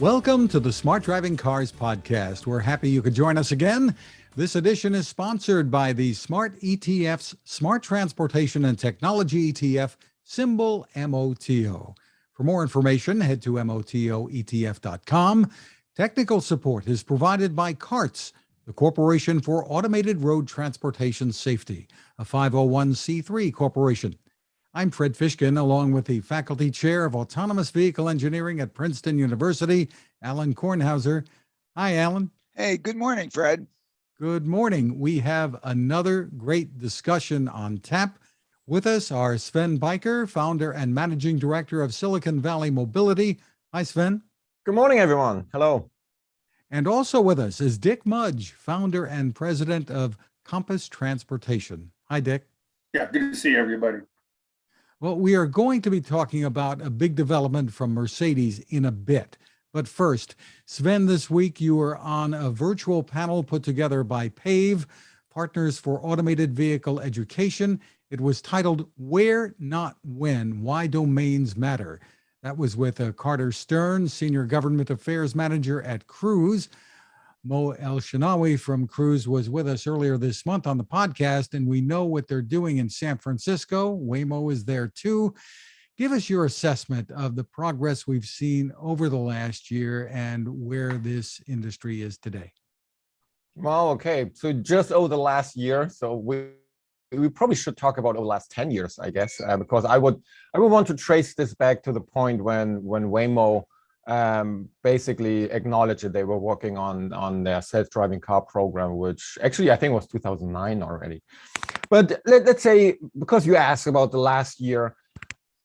Welcome to the Smart Driving Cars podcast. We're happy you could join us again. This edition is sponsored by the Smart ETF's Smart Transportation and Technology ETF, symbol MOTO. For more information, head to motoetf.com. Technical support is provided by CARTS, the Corporation for Automated Road Transportation Safety, a 501c3 corporation. I'm Fred Fishkin, along with the Faculty Chair of Autonomous Vehicle Engineering at Princeton University, Alain Kornhauser. Hi, Alain. Hey, good morning, Fred. Good morning. We have another great discussion on tap. With us are Sven Beiker, founder and managing director of Silicon Valley Mobility. Hi, Sven. Good morning, everyone. Hello. And also with us is Dick Mudge, founder and president of Compass Transportation. Hi, Dick. Yeah, good to see everybody. Well, we are going to be talking about a big development from Mercedes in a bit. But first, Sven, this week you were on a virtual panel put together by PAVE, Partners for Automated Vehicle Education. It was titled Where, Not When, Why Domains Matter. That was with Carter Stern, Senior Government Affairs Manager at Cruise. Mo El-Shanawi from Cruise was with us earlier this month on the podcast, and we know what they're doing in San Francisco. Waymo is there too. Give us your assessment of the progress we've seen over the last year and where this industry is today. Well, okay. So just over the last year, so we probably should talk about over the last 10 years, I guess, because I would want to trace this back to the point when Waymo basically acknowledged that they were working on their self-driving car program, which actually I think was 2009 already. But let's say, because you asked about the last year,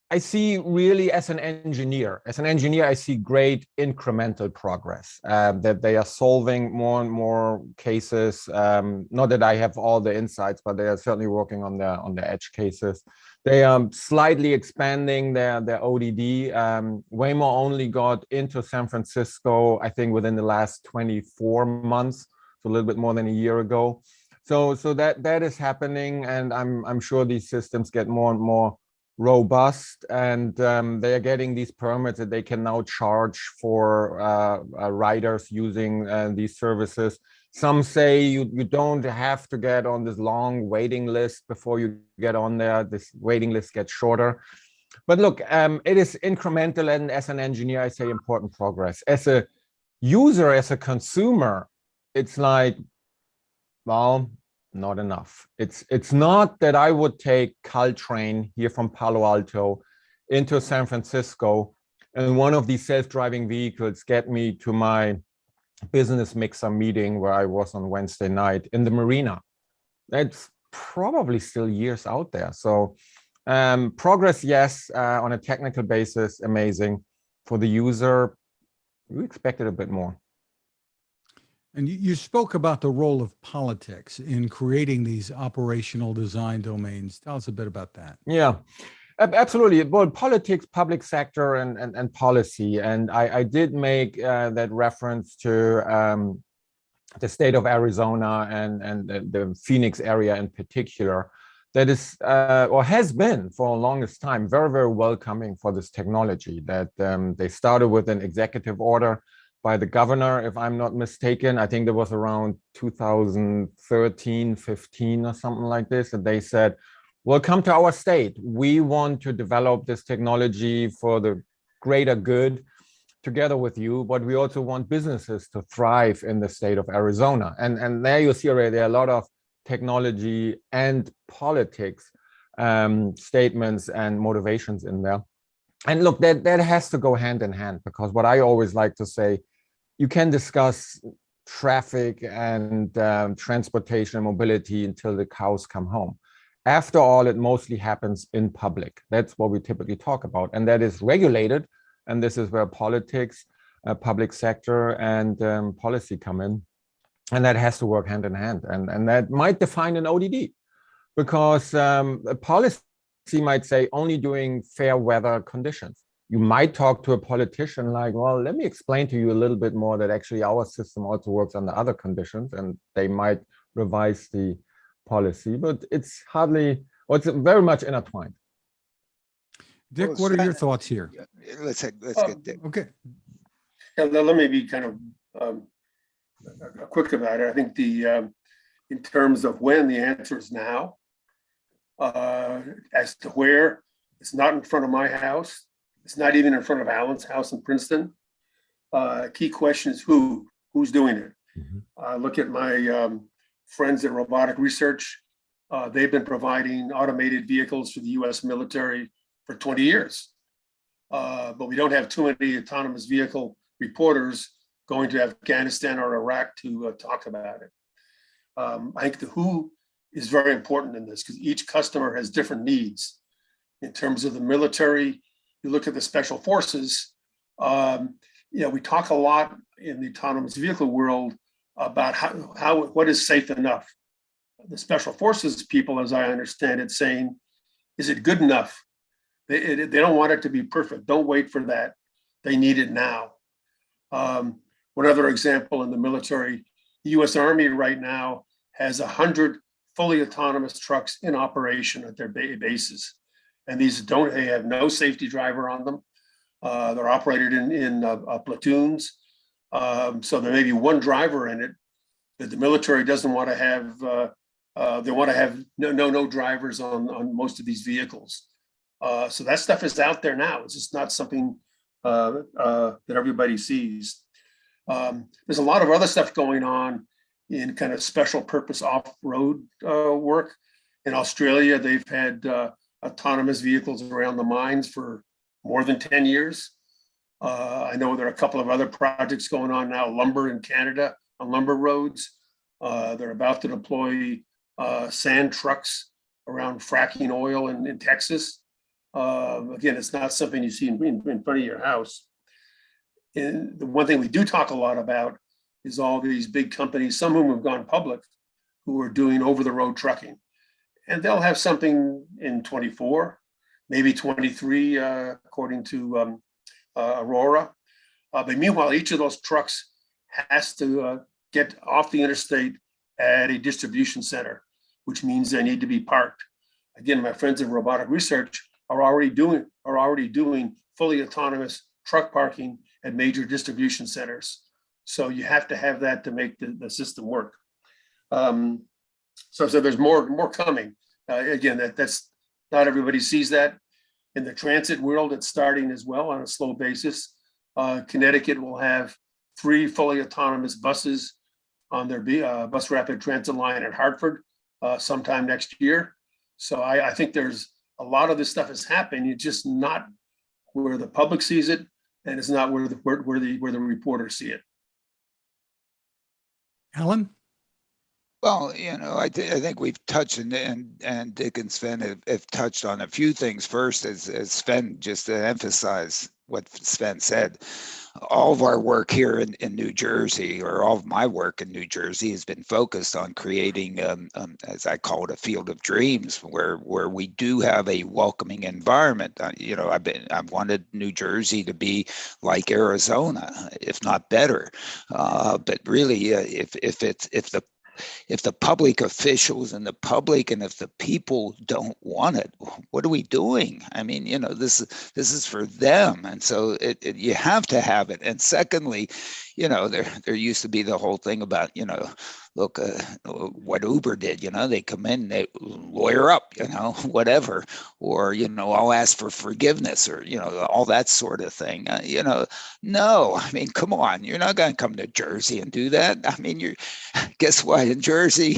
I see really as an engineer, I see great incremental progress, that they are solving more and more cases. Not that I have all the insights, but they are certainly working on the edge cases. They are slightly expanding their ODD. Waymo only got into San Francisco, I think, within the last 24 months, so a little bit more than a year ago. So that is happening, and I'm sure these systems get more and more robust, and they are getting these permits that they can now charge for riders using these services. Some say you don't have to get on this long waiting list before you get on there. This waiting list gets shorter. But look, it is incremental, and as an engineer, I say important progress. As a user, as a consumer, it's like, well, not enough. It's not that I would take Caltrain here from Palo Alto into San Francisco and one of these self-driving vehicles get me to my business mixer meeting where I was on Wednesday night in the marina. That's probably still years out there. So progress, yes, on a technical basis, amazing. For the user, we expected a bit more. And you spoke about the role of politics in creating these operational design domains. Tell us a bit about that. Yeah, absolutely. Well, politics, public sector, and policy. And I did make that reference to the state of Arizona and the Phoenix area in particular. That is, or has been for the longest time, very, very welcoming for this technology. That they started with an executive order by the governor, if I'm not mistaken. I think there was around 2013, 15 or something like this. And they said, well, come to our state. We want to develop this technology for the greater good together with you, but we also want businesses to thrive in the state of Arizona. And there you see already a lot of technology and politics statements and motivations in there. And look, that has to go hand in hand, because what I always like to say, you can discuss traffic and transportation and mobility until the cows come home. After all, it mostly happens in public. That's what we typically talk about. And that is regulated. And this is where politics, public sector, and policy come in. And that has to work hand in hand. And that might define an ODD, because policy might say only doing fair weather conditions. You might talk to a politician like, well, let me explain to you a little bit more that actually our system also works under other conditions, and they might revise the policy, but it's hardly, or it's very much intertwined. Dick, what are your thoughts here? Let's get Dick. Okay. Yeah, let me be kind of quick about it. I think in terms of when, the answer is now. As to where, it's not in front of my house. It's not even in front of Alan's house in Princeton. Key question is who's doing it. Look at my friends at Robotic Research. They've been providing automated vehicles for the US military for 20 years. But we don't have too many autonomous vehicle reporters going to Afghanistan or Iraq to talk about it. I think the who is very important in this because each customer has different needs. In terms of the military, you look at the special forces, we talk a lot in the autonomous vehicle world about what is safe enough. The special forces people, as I understand it, saying, is it good enough? They don't want it to be perfect. Don't wait for that. They need it now. One other example in the military, the US Army right now has 100 fully autonomous trucks in operation at their bases. And these they have no safety driver on them. They're operated in platoons. So there may be one driver in it that the military doesn't want to have. They want to have no drivers on most of these vehicles. So that stuff is out there now. It's just not something that everybody sees. There's a lot of other stuff going on in kind of special purpose off-road work. In Australia, they've had autonomous vehicles around the mines for more than 10 years. I know there are a couple of other projects going on now, lumber in Canada on lumber roads. They're about to deploy sand trucks around fracking oil in Texas. Again, it's not something you see in front of your house. And the one thing we do talk a lot about is all these big companies, some of them have gone public, who are doing over-the-road trucking. And they'll have something in 24, maybe 23, according to Aurora. But meanwhile, each of those trucks has to get off the interstate at a distribution center, which means they need to be parked. Again, my friends in Robotic Research are already doing fully autonomous truck parking at major distribution centers. So you have to have that to make the system work. So there's more coming. Again, that's not everybody sees that. In the transit world, it's starting as well on a slow basis. Connecticut will have 3 fully autonomous buses on their bus rapid transit line at Hartford sometime next year. So I think there's a lot of this stuff is happening. It's just not where the public sees it, and it's not where the reporters see it. Alan? Well, I think we've touched and Dick and Sven have touched on a few things. First, as Sven, just to emphasize what Sven said, all of our work here in New Jersey, or all of my work in New Jersey, has been focused on creating, as I call it, a field of dreams, where we do have a welcoming environment. I've wanted New Jersey to be like Arizona, if not better. But really, if the public officials and the public and if the people don't want it, what are we doing? I mean, this is for them. And so you have to have it. And secondly, there used to be the whole thing about, look, what Uber did, they come in, they lawyer up, whatever, or, I'll ask for forgiveness, or, all that sort of thing. No, I mean, come on, you're not going to come to Jersey and do that. I mean, guess what? In Jersey,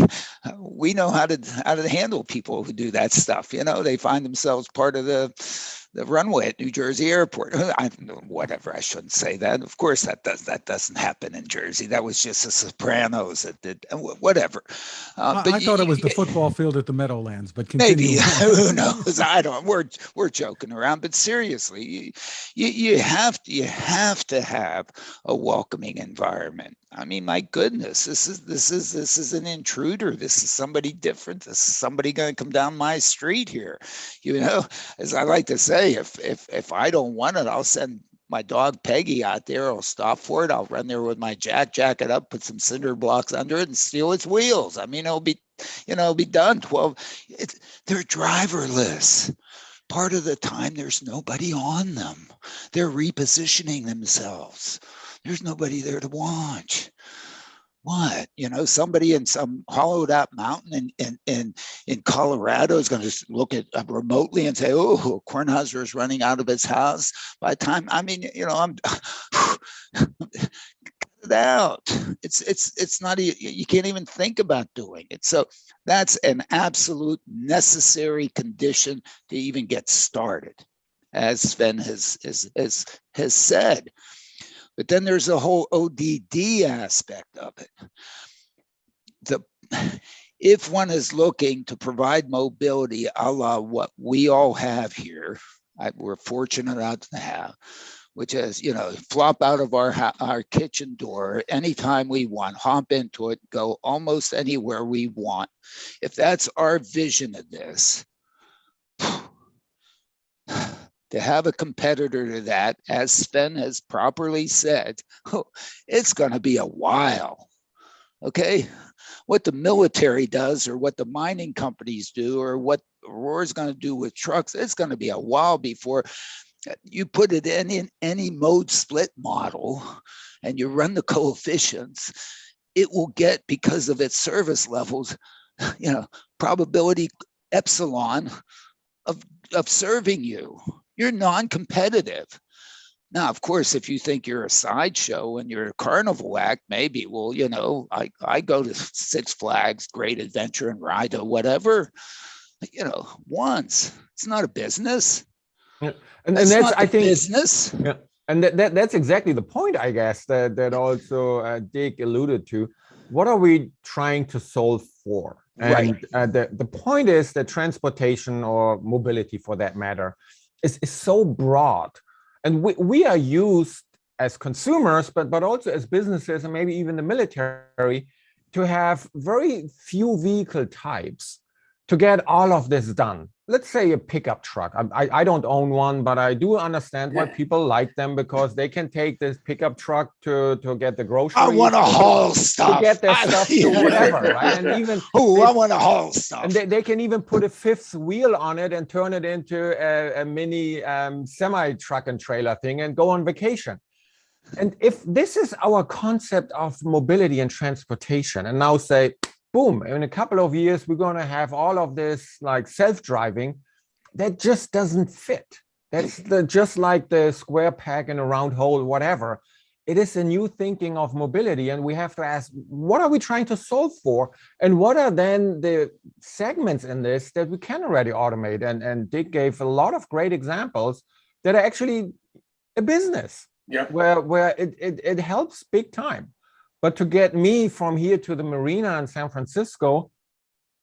we know how to handle people who do that stuff. They find themselves part of the runway at New Jersey Airport. Whatever, I shouldn't say that. Of course, that doesn't happen in Jersey. That was just the Sopranos that did. Whatever. But I thought it was the football field at the Meadowlands. But continue. Maybe who knows? I don't. We're joking around, but seriously, you have to have a welcoming environment. I mean, my goodness, this is an intruder. This is somebody different. This is somebody going to come down my street here. As I like to say, if I don't want it, I'll send my dog Peggy out there. I'll stop for it. I'll run there with my jack it up, put some cinder blocks under it, and steal its wheels. I mean, it'll be done. They're driverless. Part of the time, there's nobody on them. They're repositioning themselves. there's nobody there to watch. What, somebody in some hollowed out mountain in Colorado is going to just look at remotely and say, oh, Kornhauser is running out of his house. By the time, I'm cut it out. It's not, you can't even think about doing it. So that's an absolute necessary condition to even get started, as Sven has said. But then there's a whole ODD aspect of it. If one is looking to provide mobility a la what we all have here, we're fortunate enough to have, which is, flop out of our kitchen door anytime we want, hop into it, go almost anywhere we want. If that's our vision of this, to have a competitor to that, as Sven has properly said, it's going to be a while. Okay, what the military does, or what the mining companies do, or what Aurora's going to do with trucks, it's going to be a while before you put it in any mode split model and you run the coefficients. It will get, because of its service levels, probability epsilon of serving you. You're non-competitive. Now, of course, if you think you're a sideshow and you're a carnival act, maybe, well, I go to Six Flags, Great Adventure, and ride or whatever, once. It's not a business. Yeah. And that's, I think, business. Yeah. And that's exactly the point, I guess, that also Dick alluded to. What are we trying to solve for? And the point is that transportation, or mobility for that matter, is so broad. And we are used as consumers, but also as businesses, and maybe even the military, to have very few vehicle types to get all of this done. Let's say a pickup truck. I don't own one, but I do understand why people like them, because they can take this pickup truck to get the groceries. I want to haul stuff. To get their stuff to whatever, right? And even I want to haul stuff. And they can even put a fifth wheel on it and turn it into a mini semi-truck and trailer thing and go on vacation. And if this is our concept of mobility and transportation, and now say, boom, in a couple of years, we're going to have all of this like self-driving, that just doesn't fit. That's just like the square peg in a round hole, whatever. It is a new thinking of mobility, and we have to ask, what are we trying to solve for? And what are then the segments in this that we can already automate? And Dick gave a lot of great examples that are actually a business, where it helps big time. But to get me from here to the marina in San Francisco,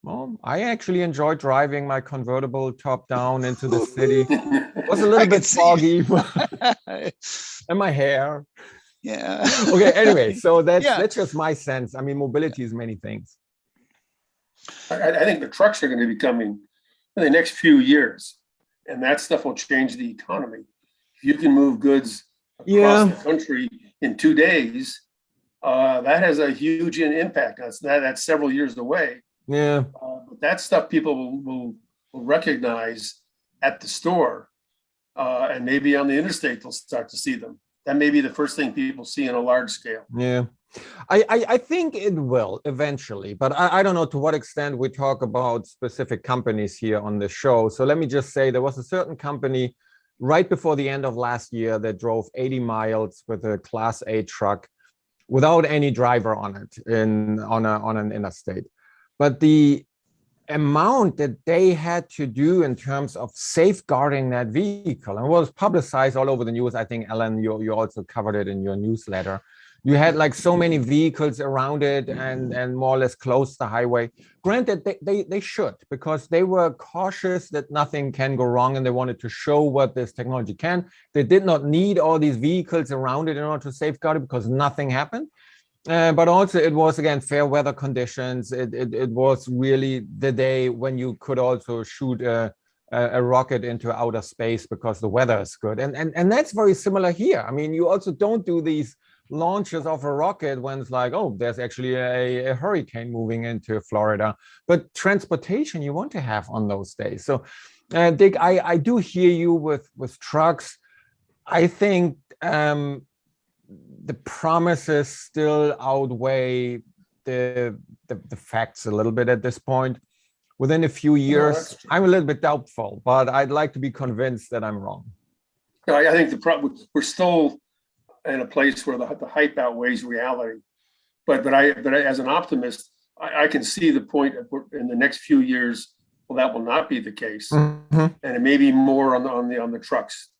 well, I actually enjoyed driving my convertible top down into the city. It was a little bit foggy, and my hair. Yeah. Okay, anyway, so that's just my sense. I mean, mobility is many things. I think the trucks are going to be coming in the next few years, and that stuff will change the economy. If you can move goods across the country in 2 days, that has a huge impact. That's several years away. Yeah. But that stuff people will recognize at the store, and maybe on the interstate they'll start to see them. That may be the first thing people see on a large scale. Yeah, I think it will eventually, but I don't know to what extent we talk about specific companies here on the show. So let me just say there was a certain company right before the end of last year that drove 80 miles with a Class A truck without any driver on it on an interstate. But the amount that they had to do in terms of safeguarding that vehicle, and it was publicized all over the news. I think, Alain, you also covered it in your newsletter. You had like so many vehicles around it and more or less closed the highway. Granted, they should, because they were cautious that nothing can go wrong, and they wanted to show what this technology can. They did not need all these vehicles around it in order to safeguard it, because nothing happened. But also it was, again, fair weather conditions. It was really the day when you could also shoot a rocket into outer space because the weather is good. And that's very similar here. I mean, you also don't do these launches of a rocket when it's like, oh, there's actually a hurricane moving into Florida. But transportation you want to have on those days. So Dick, I do hear you with trucks. I think the promises still outweigh the facts a little bit at this point. Within a few years, I'm a little bit doubtful, but I'd like to be convinced that I'm wrong. No, I think the problem, we're still in a place where the hype outweighs reality. But I as an optimist, I can see the point in the next few years. Well, that will not be the case, and it may be more on the trucks.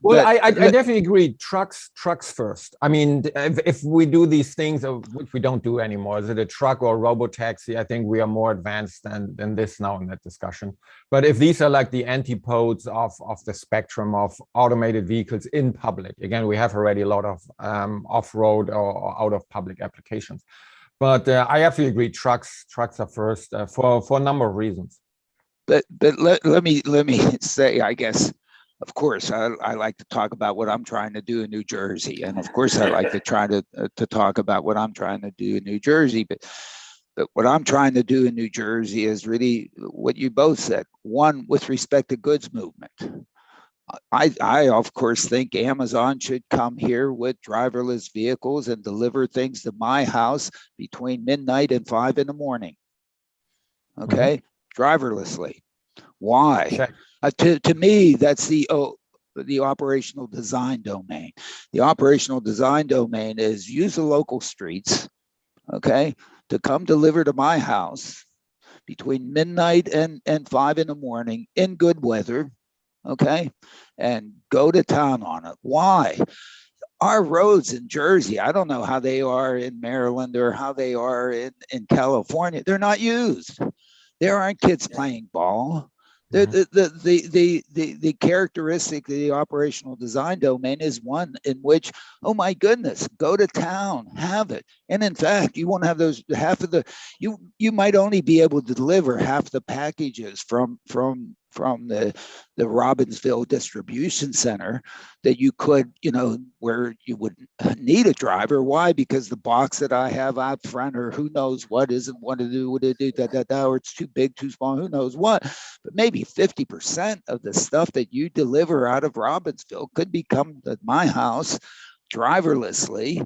Well, I definitely agree. Trucks first. I mean, if we do these things, which we don't do anymore, is it a truck or a robotaxi? I think we are more advanced than this now in that discussion. But if these are like the antipodes of the spectrum of automated vehicles in public, again, we have already a lot of off-road or out of public applications. But I absolutely agree. Trucks are first for a number of reasons. But let me say, I guess, of course, I like to talk about what I'm trying to do in New Jersey, and of course, I like to try to talk about what I'm trying to do in New Jersey. But what I'm trying to do in New Jersey is really what you both said. One, with respect to goods movement, I of course think Amazon should come here with driverless vehicles and deliver things to my house between midnight and 5 in the morning. Okay, driverlessly. Why? Check. To me, that's the operational design domain. The operational design domain is use the local streets, okay, to come deliver to my house between midnight and 5 in the morning in good weather, okay, and go to town on it. Why? Our roads in Jersey, I don't know how they are in Maryland or how they are in California. They're not used. There aren't kids playing ball. The characteristic of the operational design domain is one in which, oh my goodness, go to town, have it. And in fact, you won't have those half of the, you might only be able to deliver half the packages from the Robbinsville distribution center that you could, where you would need a driver. Why? Because the box that I have out front, or who knows what, isn't what to do, what to do, or it's too big, too small, who knows what. But maybe 50% of the stuff that you deliver out of Robbinsville could become at my house driverlessly,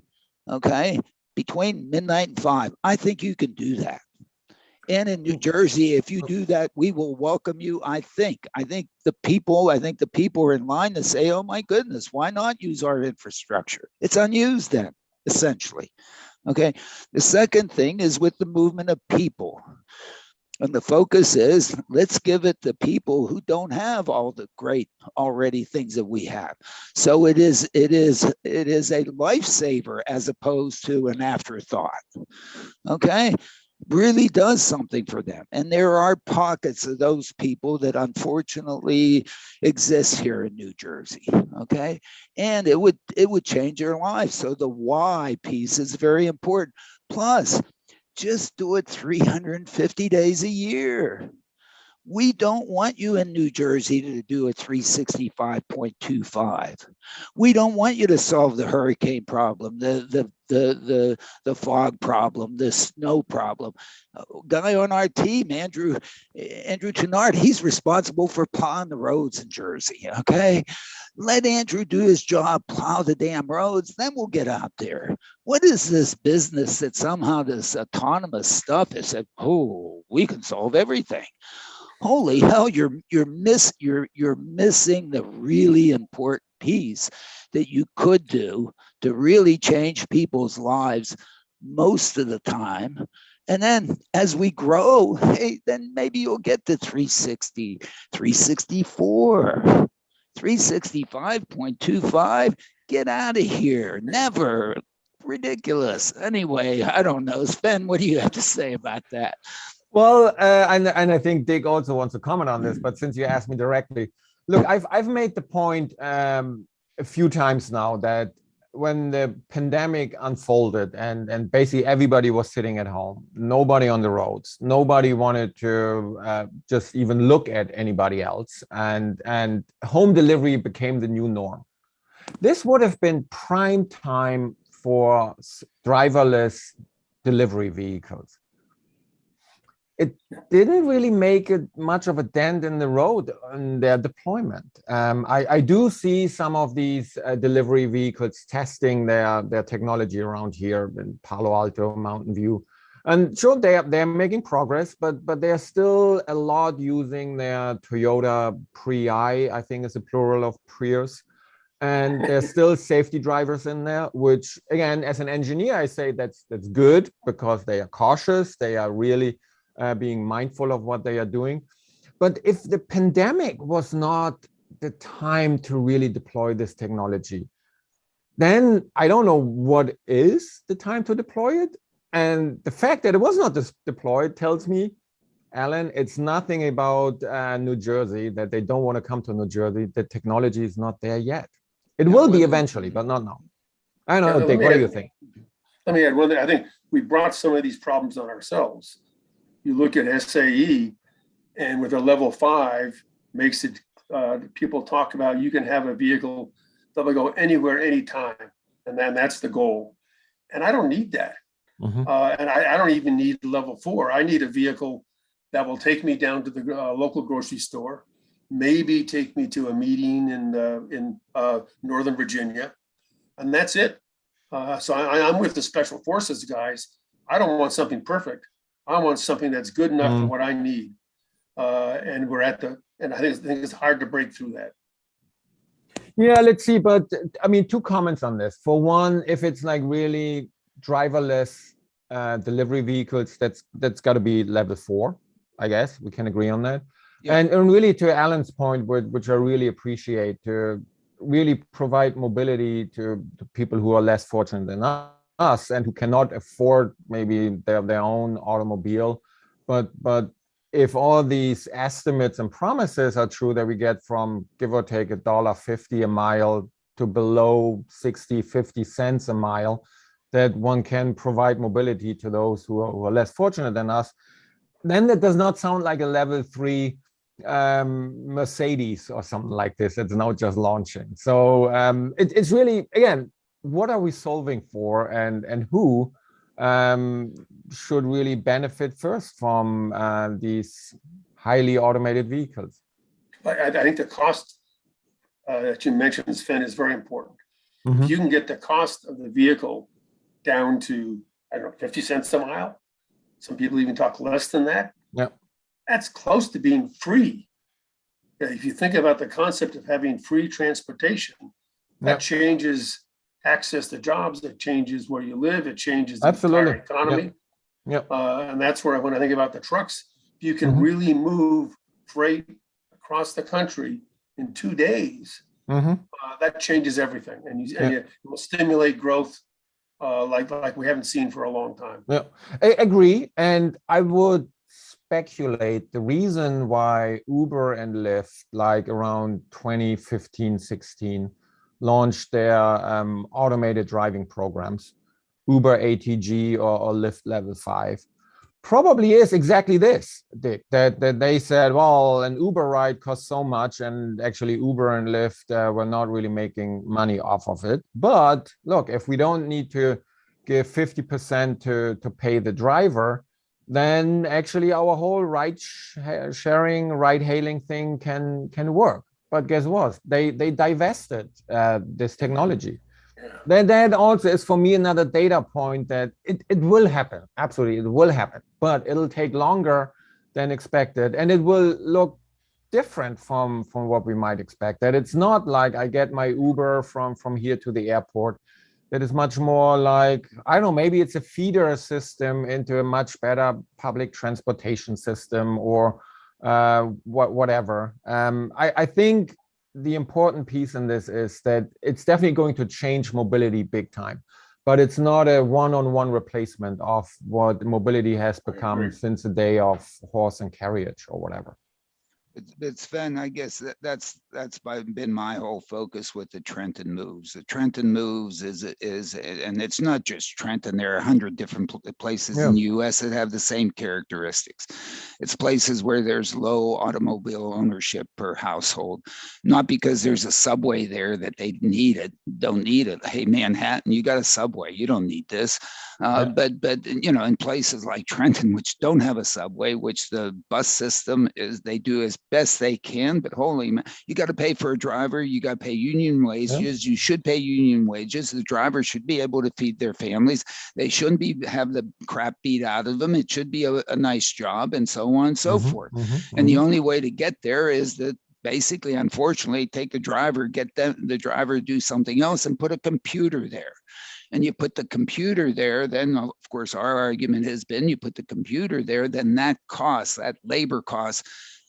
okay, between midnight and 5. I think you can do that. And in New Jersey, if you do that, we will welcome you. I think the people are in line to say, oh my goodness, why not use our infrastructure? It's unused then, essentially. Okay. The second thing is with the movement of people. And the focus is, let's give it to people who don't have all the great already things that we have. So it is a lifesaver as opposed to an afterthought. Okay. Really does something for them. And there are pockets of those people that unfortunately exist here in New Jersey. Okay. And it would change their lives. So the why piece is very important. Plus, just do it 350 days a year. We don't want you in New Jersey to do a 365.25. We don't want you to solve the hurricane problem, the fog problem, the snow problem. Guy on our team, Andrew Tenard, he's responsible for plowing the roads in Jersey. Okay, let Andrew do his job, plow the damn roads, then we'll get out there. What is this business that somehow this autonomous stuff is that, oh, we can solve everything? Holy hell, you're missing the really important piece that you could do to really change people's lives most of the time. And then as we grow, hey, then maybe you'll get to 360, 364, 365.25. Get out of here. Never. Ridiculous. Anyway, I don't know. Sven, what do you have to say about that? Well, and I think Dick also wants to comment on this, but since you asked me directly, look, I've made the point a few times now that when the pandemic unfolded and basically everybody was sitting at home, nobody on the roads, nobody wanted to just even look at anybody else, and home delivery became the new norm. This would have been prime time for driverless delivery vehicles. it didn't really make it much of a dent in the road in their deployment. I do see some of these delivery vehicles testing their technology around here in Palo Alto, Mountain View. And sure, they're making progress, but they're still a lot using their Toyota Prius, I think is a plural of Prius. And there's still safety drivers in there, which again, as an engineer, I say that's good because they are cautious. They are really being mindful of what they are doing. But if the pandemic was not the time to really deploy this technology, then I don't know what is the time to deploy it. And the fact that it was not deployed tells me, Alain, it's nothing about New Jersey, that they don't want to come to New Jersey. The technology is not there yet. It will be eventually, but not now. I don't know, Dick, what do you think? Let me add one thing. I think we brought some of these problems on ourselves. You look at SAE, and with a level 5, makes it, people talk about you can have a vehicle that will go anywhere, anytime. And then that's the goal. And I don't need that. And I don't even need level 4. I need a vehicle that will take me down to the local grocery store, maybe take me to a meeting in Northern Virginia, and that's it. So I'm with the Special Forces guys. I don't want something perfect. I want something that's good enough for what I need. And we're at and I think it's hard to break through that. Yeah, let's see. But I mean, 2 comments on this. For one, if it's like really driverless delivery vehicles, that's got to be level 4. I guess we can agree on that. Yeah. And really, to Alain's point, which I really appreciate, to really provide mobility to people who are less fortunate than us and who cannot afford maybe their own automobile. But if all these estimates and promises are true, that we get from give or take $1.50 a mile to below 50 cents a mile, that one can provide mobility to those who are less fortunate than us, then that does not sound like a level 3 Mercedes or something like this. It's now just launching. So it's really, again, what are we solving for, and who should really benefit first from these highly automated vehicles? I think the cost that you mentioned, Sven, is very important. If you can get the cost of the vehicle down to, I don't know, 50 cents a mile, some people even talk less than that. Yeah, that's close to being free. If you think about the concept of having free transportation, that changes access to jobs, it changes where you live, it changes the entire economy. And that's where, when I think about the trucks, if you can really move freight across the country in 2 days, that changes everything, and it will stimulate growth like we haven't seen for a long time. Yeah, I agree. And I would speculate the reason why Uber and Lyft, like around 2015, 16, launched their automated driving programs, Uber ATG or Lyft Level 5, probably is exactly this, Dick, that they said, well, an Uber ride costs so much, and actually Uber and Lyft were not really making money off of it. But look, if we don't need to give 50% to pay the driver, then actually our whole ride sharing, ride hailing thing can work. But guess what? They divested this technology. Then that also is for me another data point that it will happen. Absolutely, it will happen, but it'll take longer than expected, and it will look different from what we might expect. That it's not like I get my Uber from here to the airport. That is much more like, I don't know, maybe it's a feeder system into a much better public transportation system, or whatever. I think the important piece in this is that it's definitely going to change mobility big time, but it's not a one-on-one replacement of what mobility has become since the day of horse and carriage or whatever. But Sven, I guess that's been my whole focus with the Trenton Moves. The Trenton Moves is, and it's not just Trenton. There are 100 different places in the U.S. that have the same characteristics. It's places where there's low automobile ownership per household, not because there's a subway there that they don't need it. Hey, Manhattan, you got a subway, you don't need this. But in places like Trenton, which don't have a subway, which the bus system is, they do as best they can, but holy man, you got to pay for a driver, you got to pay union wages, you should pay union wages. The driver should be able to feed their families. They shouldn't have the crap beat out of them. It should be a nice job, and so on and so forth. And the only way to get there is that basically, unfortunately, take a driver, get the driver to do something else and put a computer there. And you put the computer there, then of course our argument has been you put the computer there, then that cost, that labor cost,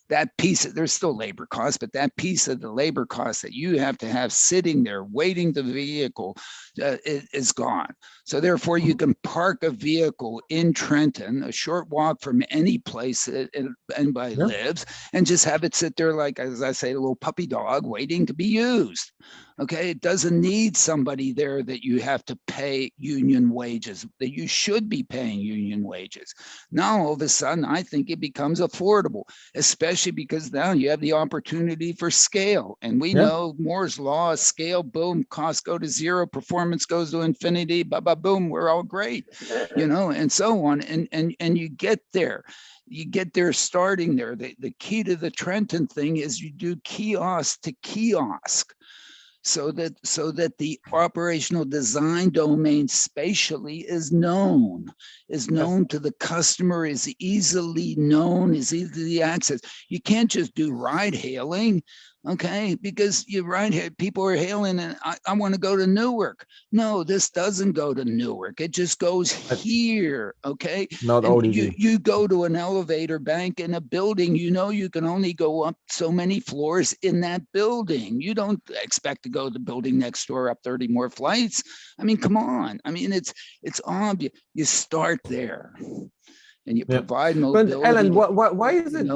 that piece, there's still labor costs, but that piece of the labor cost that you have to have sitting there waiting the vehicle is gone. So therefore you can park a vehicle in Trenton, a short walk from any place anybody lives, and just have it sit there like, as I say, a little puppy dog waiting to be used. Okay, it doesn't need somebody there that you have to pay union wages, that you should be paying union wages. Now, all of a sudden, I think it becomes affordable, especially because now you have the opportunity for scale. And we know Moore's law, scale, boom, costs go to zero, performance goes to infinity, boom, we're all great, and so on. And you get there. You get there starting there. The key to the Trenton thing is you do kiosk to kiosk. So that the operational design domain spatially is known to the customer, is easily known, is easily accessed. You can't just do ride hailing, okay? Because people are hailing and I want to go to Newark. No, this doesn't go to Newark. It just goes here, okay? Not ODD. You go to an elevator bank in a building, you can only go up so many floors in that building. You don't expect to go to the building next door up 30 more flights. I mean, come on. I mean, it's obvious. You start there and you provide mobility. But Alain, why is it?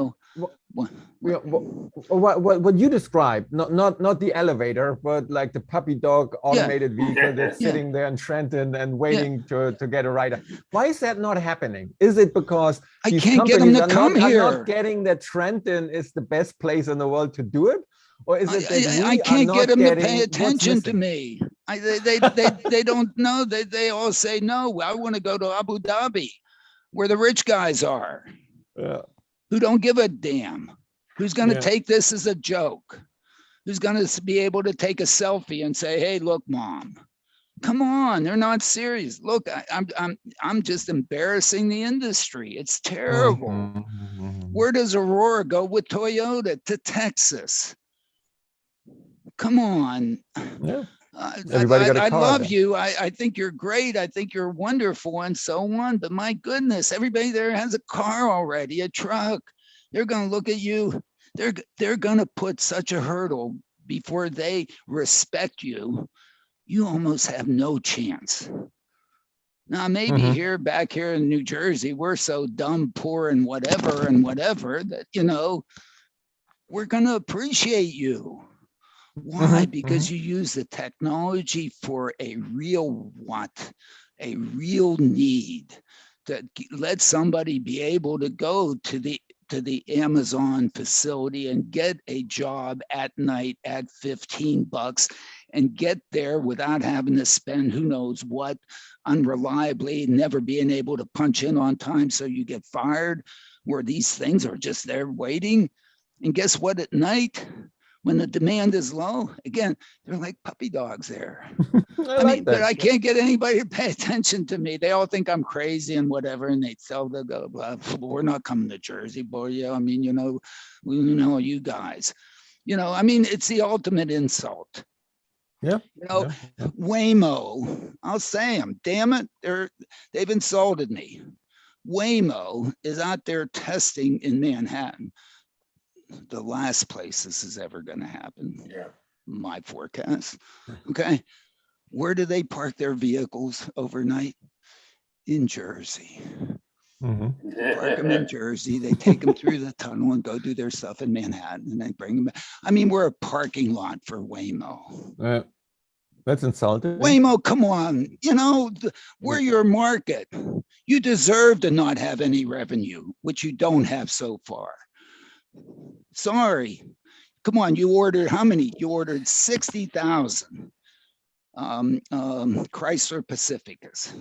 What you described, not the elevator, but like the puppy dog automated vehicle that's sitting there in Trenton and waiting to get a rider. Why is that not happening? Is it because I these can't get them companies to come here? are not getting that Trenton is the best place in the world to do it? Or is it that I can't get them to pay attention to me? They don't know. They all say, no, I want to go to Abu Dhabi, where the rich guys are, who don't give a damn, who's going to take this as a joke, who's going to be able to take a selfie and say, hey, look, mom, come on, they're not serious. Look, I'm just embarrassing the industry. It's terrible. Where does Aurora go with Toyota? To Texas. Come on. I love you. I think you're great. I think you're wonderful and so on. But my goodness, everybody there has a car already, a truck. They're going to look at you. They're going to put such a hurdle before they respect you. You almost have no chance. Now, maybe back here in New Jersey, we're so dumb, poor, and whatever that, we're going to appreciate you. Why? Because you use the technology for a real a real need, to let somebody be able to go to the Amazon facility and get a job at night at $15 and get there without having to spend who knows what unreliably, never being able to punch in on time so you get fired, where these things are just there waiting. And guess what? At night, when the demand is low, again, they're like puppy dogs there. But I can't get anybody to pay attention to me. They all think I'm crazy and whatever, and they'll go, well, we're not coming to Jersey, boy. Yeah, I mean, we know you guys. It's the ultimate insult. Waymo, I'll say them. Damn it, they've insulted me. Waymo is out there testing in Manhattan. The last place this is ever going to happen. My forecast. Okay. Where do they park their vehicles overnight? In Jersey. Park them in Jersey. They take them through the tunnel and go do their stuff in Manhattan, and they bring them back. I mean, we're a parking lot for Waymo. That's insulting. Waymo, come on, we're your market. You deserve to not have any revenue, which you don't have so far. Sorry. Come on, you ordered how many? You ordered 60,000 Chrysler Pacificas.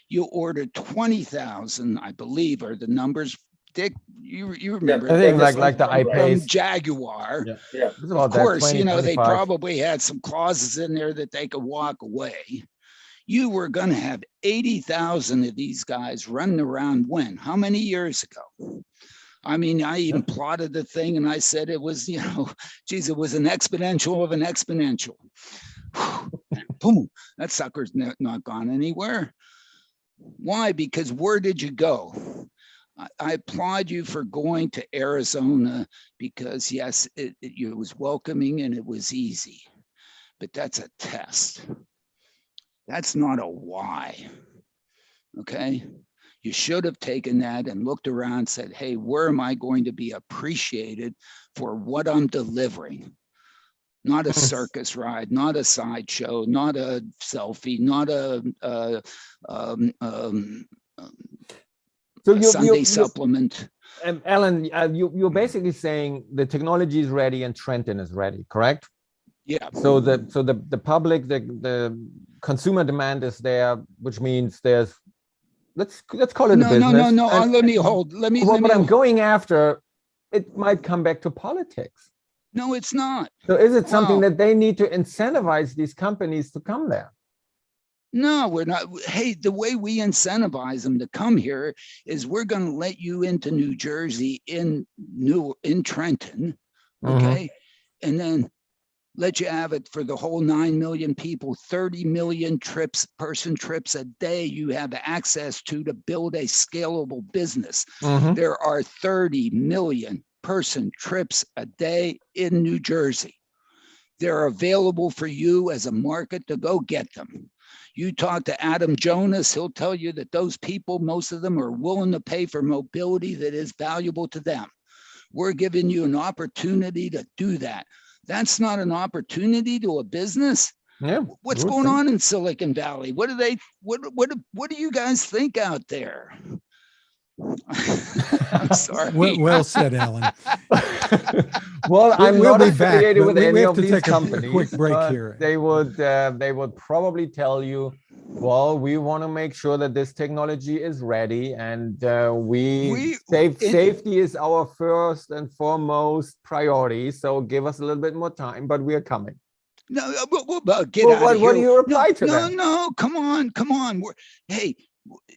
You ordered 20,000, I believe, are the numbers. Dick, you remember? I think that's like the right. I-Pace. Jaguar. Yeah. Yeah. It's about Of course, 20, they 25. probably had some clauses in there that they could walk away. You were going to have 80,000 of these guys running around when? How many years ago? I mean, I even plotted the thing and I said it was, geez, it was an exponential of an exponential. Boom, that sucker's not gone anywhere. Why? Because where did you go? I applaud you for going to Arizona because, yes, it was welcoming and it was easy, but that's a test. That's not a why. Okay. You should have taken that and looked around and said, hey, where am I going to be appreciated for what I'm delivering? Not a circus ride, not a sideshow, not a selfie, not a Sunday supplement. Alain, you're basically saying the technology is ready and Trenton is ready, correct? Yeah. So the public, the consumer demand is there, which means there's let's call it a business. No. And Let me hold. What I'm going after, it might come back to politics. No, it's not. So is it something that they need to incentivize these companies to come there? No, we're not. Hey, the way we incentivize them to come here is we're going to let you into New Jersey in Trenton, okay, and then let you have it for the whole 9 million people, 30 million person trips a day you have access to build a scalable business. There are 30 million person trips a day in New Jersey. They're available for you as a market to go get them. You talk to Adam Jonas, he'll tell you that those people, most of them are willing to pay for mobility that is valuable to them. We're giving you an opportunity to do that. That's not an opportunity to a business. Yeah. What's going on in Silicon Valley? What do you guys think out there? I'm sorry. Well said, Alan. Well, I'm we'll not be affiliated back, with we any have of to these take companies. a quick break here. They would probably tell you, well, we want to make sure that this technology is ready, and safety is our first and foremost priority. So give us a little bit more time, but we are coming. No, get out of here. What do you reply to them? No, come on. Hey,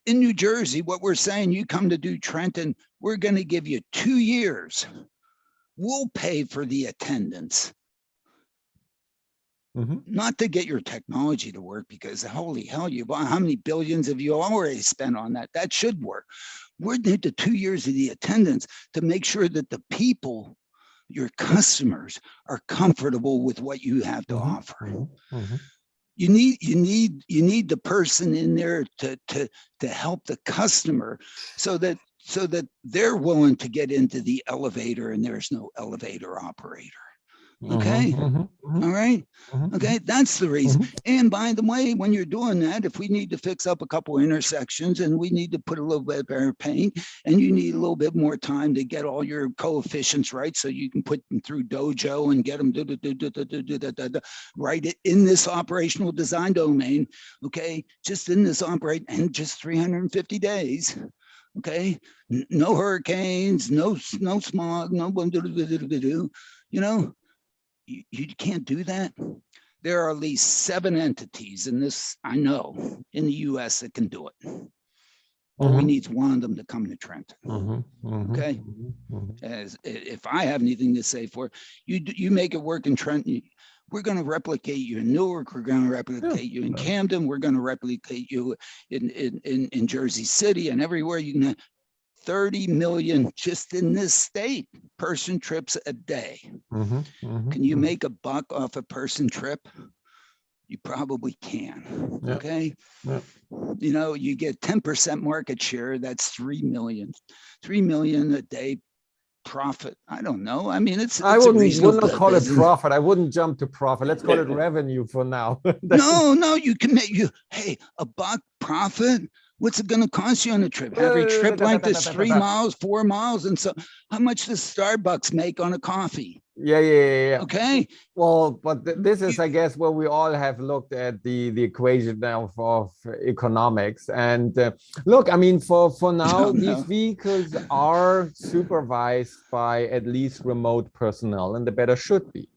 in New Jersey, what we're saying, you come to do Trenton, we're going to give you 2 years. We'll pay for the attendance. Not to get your technology to work, because holy hell, how many billions have you already spent on that? That should work. We need the 2 years of the attendance to make sure that the people, your customers, are comfortable with what you have to offer. You need the person in there to help the customer so that they're willing to get into the elevator and there's no elevator operator. Okay. All right. Okay. That's the reason. And by the way, when you're doing that, if we need to fix up a couple of intersections and we need to put a little bit better paint and you need a little bit more time to get all your coefficients right, so you can put them through Dojo and get them right in this operational design domain. Okay. Just in this and just 350 days. Okay. No hurricanes, no smog, you can't do that. There are at least 7 entities in this, I know, in the US that can do it. All we need is one of them to come to Trenton. Okay. If I have anything to say for it, you make it work in Trenton. We're going to replicate you in Newark. We're going to replicate you in Camden. We're going to replicate you in Jersey City and everywhere you can. 30 million just in this state, person trips a day. Can you make a buck off a person trip? You probably can. Okay. You get 10% market share. That's 3 million. 3 million a day profit. I don't know. I mean, it's I a wouldn't reasonable call it business. profit. I wouldn't jump to profit. Let's call it revenue for now. No, you can make hey, $1 profit. What's it going to cost you on a trip? Average trip length is 3 miles, 4 miles. And so how much does Starbucks make on a coffee? Yeah. Okay. Well, but this is, I guess, where we all have looked at the equation now of economics. And look, I mean, for now, these vehicles are supervised by at least remote personnel, and the better should be.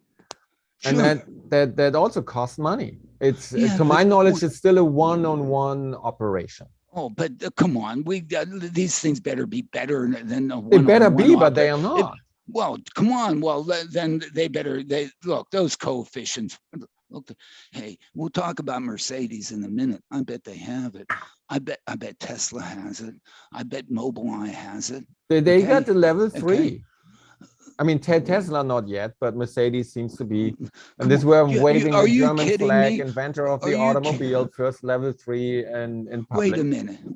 Sure. And that also costs money. It's Yeah, to my knowledge, it's still a one-on-one operation. Oh, but come on, these things better be better than a one-on-one. They better be, but they are not. Well, come on. Well, then they look, those coefficients. Look, hey, we'll talk about Mercedes in a minute. I bet they have it. I bet Tesla has it. I bet Mobileye has it. They got the level 3. Okay. I mean, Tesla not yet, but Mercedes seems to be. And this where I'm waving the German flag, inventor of the automobile, first level 3 in public.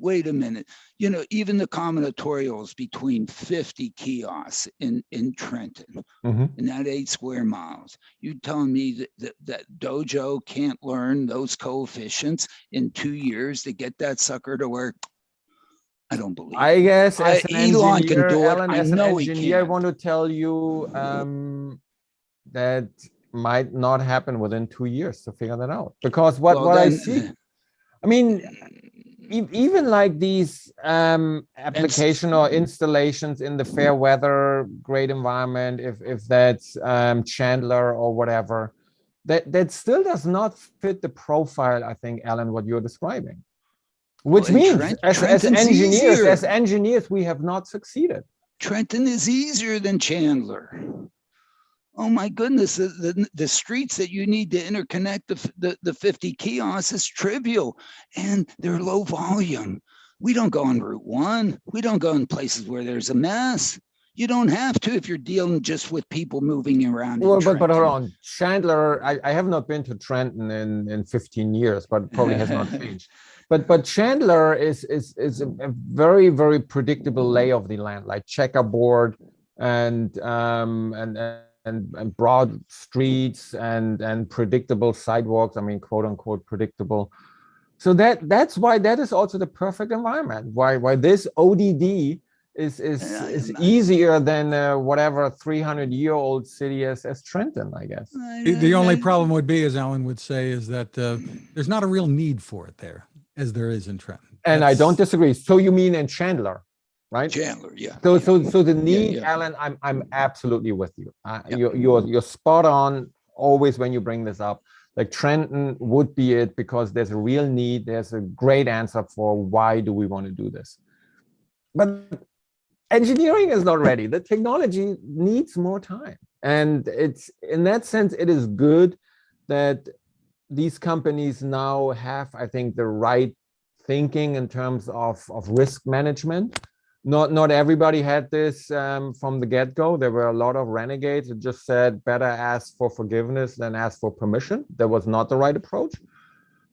Wait a minute. You know, even the combinatorials between 50 kiosks in Trenton, in that 8 square miles. You telling me that Dojo can't learn those coefficients in 2 years to get that sucker to work? I don't believe. I guess as an Elon engineer, can do Alan, it. as an know engineer, I want to tell you that might not happen within 2 years to figure that out. Because what I see, I mean, even like these application or installations in the fair weather, great environment, if that's Chandler or whatever, that still does not fit the profile, I think, Alan, what you're describing. Which means, as engineers, we have not succeeded. Trenton is easier than Chandler. Oh my goodness, the streets that you need to interconnect the 50 kiosks is trivial, and they're low volume. We don't go on Route 1. We don't go in places where there's a mess. You don't have to if you're dealing just with people moving around. Well, but hold on, Chandler. I have not been to Trenton in 15 years, but probably has not changed. But Chandler is a very, very predictable lay of the land, like checkerboard and broad streets and predictable sidewalks. I mean, quote unquote predictable. So that's why that is also the perfect environment. Why this ODD is easier than whatever 300-year-old city as Trenton, I guess. The only problem would be, as Alan would say, is that there's not a real need for it there, as there is in Trenton. And I don't disagree. So you mean in Chandler, right? Chandler, yeah. So the need, Alan, I'm absolutely with you. You're spot on always when you bring this up. Like Trenton would be it because there's a real need. There's a great answer for why do we want to do this. But engineering is not ready. The technology needs more time. And it's in that sense, it is good that these companies now have, I think, the right thinking in terms of risk management. Not everybody had this from the get-go. There were a lot of renegades that just said, better ask for forgiveness than ask for permission. That was not the right approach.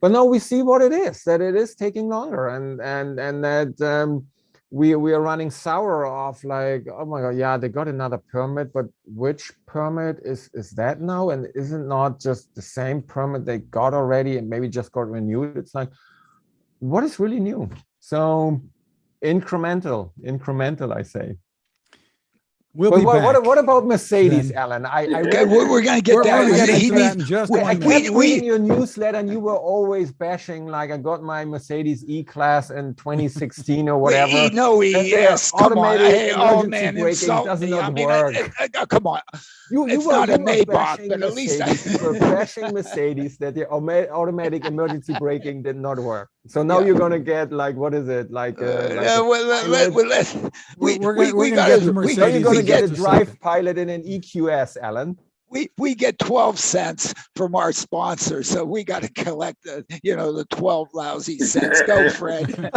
But now we see what it is, that it is taking longer and that we are running sour off like, oh my God, yeah, they got another permit, but which permit is that now? And isn't not just the same permit they got already and maybe just got renewed? It's like, what is really new? So incremental, I say. We'll be back. What about Mercedes, Then. Alan? We're going to get that. I kept reading your newsletter, and you were always bashing like I got my Mercedes E-Class in 2016 or whatever. Come on. Hey, oh man, does not work. Come on. It's not a Maybach, but at least you were bashing Mercedes that the automatic emergency braking did not work. So now you're gonna get like, what is it like? We're going to get to Mercedes. You're gonna get a drive pilot in an EQS, Alan. We get 12 cents from our sponsor, so we got to collect the 12 lousy cents. Go, Fred.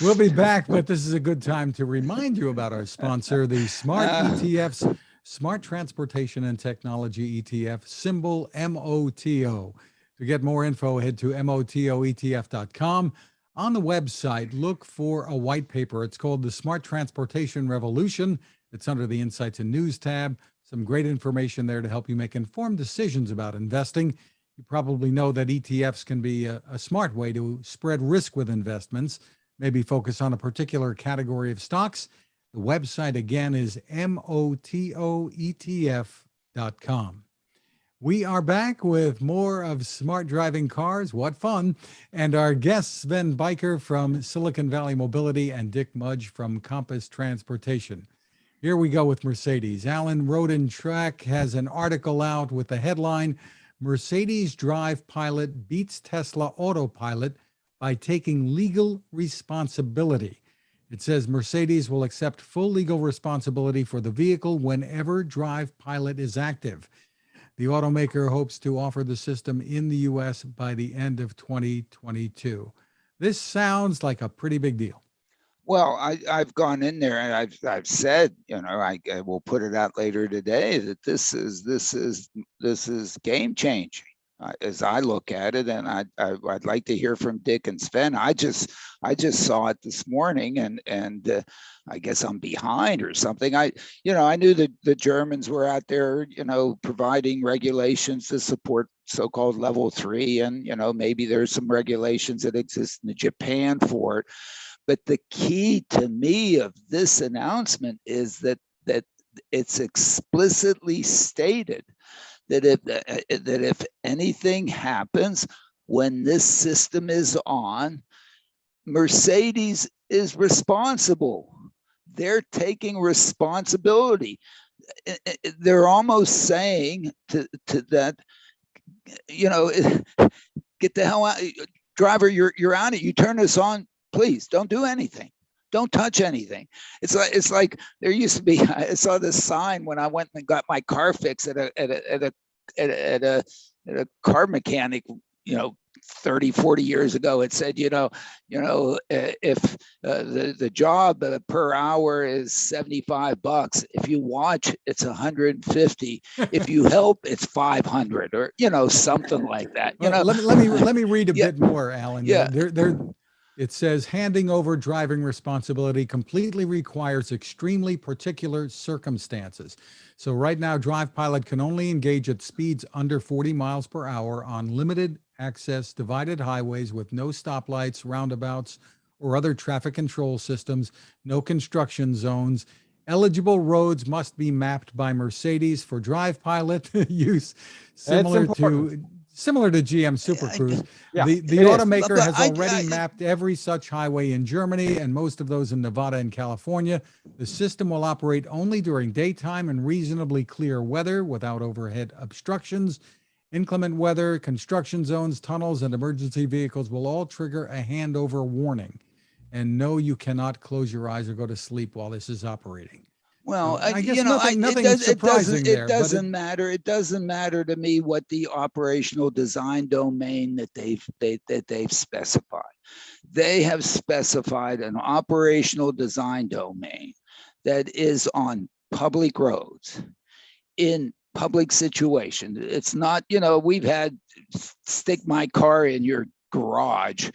We'll be back, but this is a good time to remind you about our sponsor, the Smart ETFs, Smart Transportation and Technology ETF, symbol MOTO. To get more info, head to motoetf.com. On the website, look for a white paper. It's called The Smart Transportation Revolution. It's under the Insights and News tab. Some great information there to help you make informed decisions about investing. You probably know that ETFs can be a smart way to spread risk with investments, maybe focus on a particular category of stocks. The website again is motoetf.com. We are back with more of Smart Driving Cars. What fun. And our guests, Sven Beiker from Silicon Valley Mobility and Dick Mudge from Compass Transportation. Here we go with Mercedes. Alain Road and Track has an article out with the headline, Mercedes Drive Pilot beats Tesla Autopilot by taking legal responsibility. It says Mercedes will accept full legal responsibility for the vehicle whenever Drive Pilot is active. The automaker hopes to offer the system in the U.S. by the end of 2022. This sounds like a pretty big deal. Well, I've gone in there and I've said, I will put it out later today that this is game changing as I look at it, and I'd like to hear from Dick and Sven. I just saw it this morning, and I guess I'm behind or something. I knew that the Germans were out there, providing regulations to support so-called level 3, and maybe there's some regulations that exist in Japan for it. But the key to me of this announcement is that it's explicitly stated that if anything happens when this system is on, Mercedes is responsible. They're taking responsibility. They're almost saying to that, get the hell out, driver, you're out of it. You turn this on, please don't do anything. Don't touch anything. It's like there used to be. I saw this sign when I went and got my car fixed at a car mechanic, 30, 40 years ago. It said, if the job per hour is $75, if you watch, it's 150. If you help, it's 500, or something like that. Let me read a Yeah. bit more, Alain. Yeah. It says handing over driving responsibility completely requires extremely particular circumstances. So right now, Drive Pilot can only engage at speeds under 40 miles per hour on limited access divided highways with no stoplights, roundabouts, or other traffic control systems, no construction zones. Eligible roads must be mapped by Mercedes for Drive Pilot use, similar to GM Super Cruise. Yeah, The it is. automaker But has already mapped every such highway in Germany and most of those in Nevada and California. The system will operate only during daytime and reasonably clear weather without overhead obstructions. Inclement weather, construction zones, tunnels, and emergency vehicles will all trigger a handover warning. And no, you cannot close your eyes or go to sleep while this is operating. Well, I guess nothing surprising there. It doesn't matter. It doesn't matter to me what the operational design domain that they've specified. They have specified an operational design domain that is on public roads in public situation. It's not, we've had stick my car in your garage.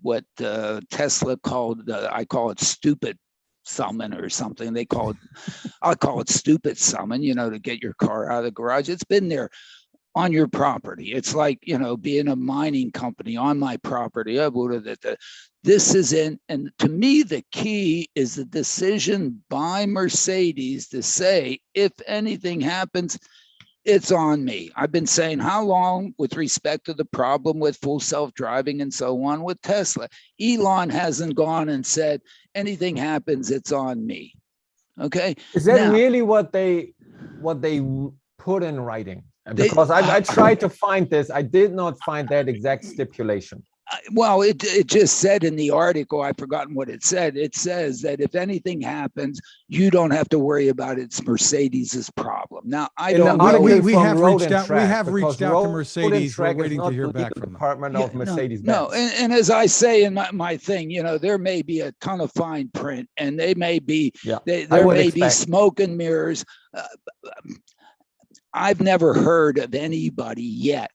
What Tesla called, I call it stupid summon or something. I call it stupid summon, to get your car out of the garage. It's been there on your property. It's like, being a mining company on my property. This is in, and to me, the key is the decision by Mercedes to say, if anything happens, it's on me. I've been saying how long with respect to the problem with full self-driving and so on with Tesla. Elon hasn't gone and said, anything happens, it's on me. Okay. Is that really what they put in writing? Because I tried to find this. I did not find that exact stipulation. Well, it just said in the article, I've forgotten what it said. It says that if anything happens, you don't have to worry about it. It's Mercedes's problem. Now, I don't know. We have reached out to Mercedes. We're waiting to hear back from them. Department of Mercedes. No, and as I say in my thing, there may be a ton of fine print, and they may be there may be smoke and mirrors. I've never heard of anybody yet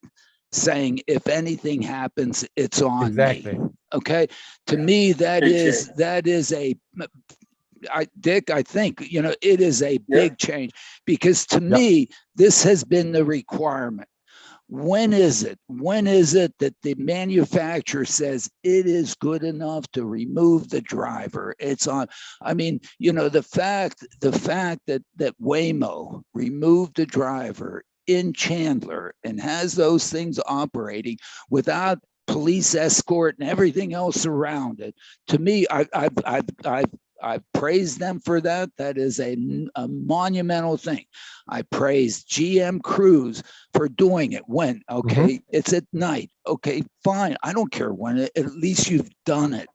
saying, if anything happens, it's on Exactly. me. Okay. To me, that Big is a, Dick, I think, it is a big change, because to me, this has been the requirement. When is it that the manufacturer says it is good enough to remove the driver? It's on. I mean, the fact that Waymo removed the driver in Chandler and has those things operating without police escort and everything else around it. To me, I've praised them for that. That is a monumental thing. I praise GM Cruise for doing it when, okay, it's at night. Okay, fine. I don't care when, at least you've done it.